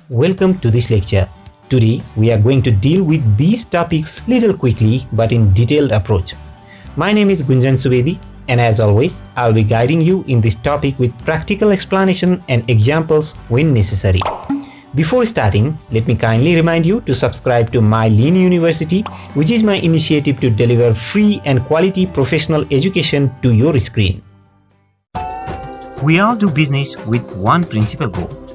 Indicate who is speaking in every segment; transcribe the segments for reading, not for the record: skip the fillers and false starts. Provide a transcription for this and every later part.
Speaker 1: Welcome to this lecture. Today we are going to deal with these topics little quickly but in detailed approach. My name is Gunjan Subedi and as always I'll be guiding you in this topic with practical explanation and examples when necessary. Before starting, let me kindly remind you to subscribe to my Lean University, which is my initiative to deliver free and quality professional education to your screen. We all do business with one principal goal.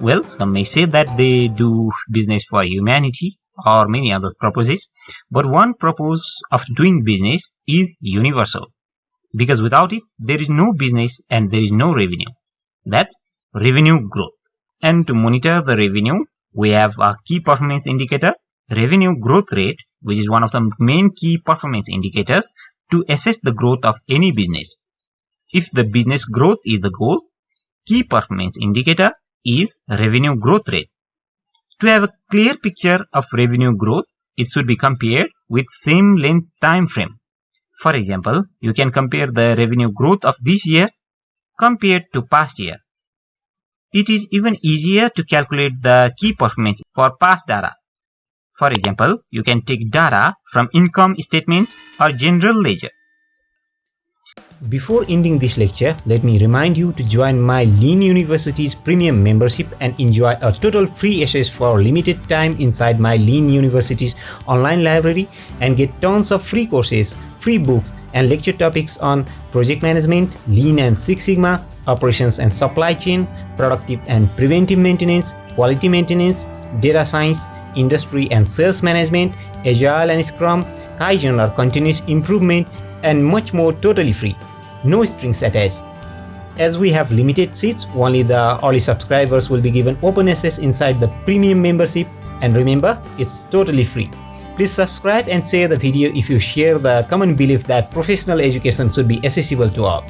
Speaker 1: Well, some may say that they do business for humanity or many other purposes, but one purpose of doing business is universal, because without it, there is no business and there is no revenue. That's revenue growth. And to monitor the revenue, we have a key performance indicator, revenue growth rate, which is one of the main key performance indicators to assess the growth of any business. If the business growth is the goal, key performance indicator is revenue growth rate. To have a clear picture of revenue growth, it should be compared with same length time frame. For example, you can compare the revenue growth of this year compared to past year. It is even easier to calculate the key performance for past data. For example, you can take data from income statements or general ledger. Before ending this lecture, let me remind you to join my Lean University's premium membership and enjoy a total free access for limited time inside my Lean University's online library and get tons of free courses, free books and lecture topics on project management, Lean and Six Sigma, operations and supply chain, productive and preventive maintenance, quality maintenance, data science, industry and sales management, agile and scrum, Kaizen or continuous improvement, and much more totally free. No strings attached. As we have limited seats, only the early subscribers will be given open access inside the premium membership, and remember, it's totally free. Please subscribe and share the video if you share the common belief that professional education should be accessible to all.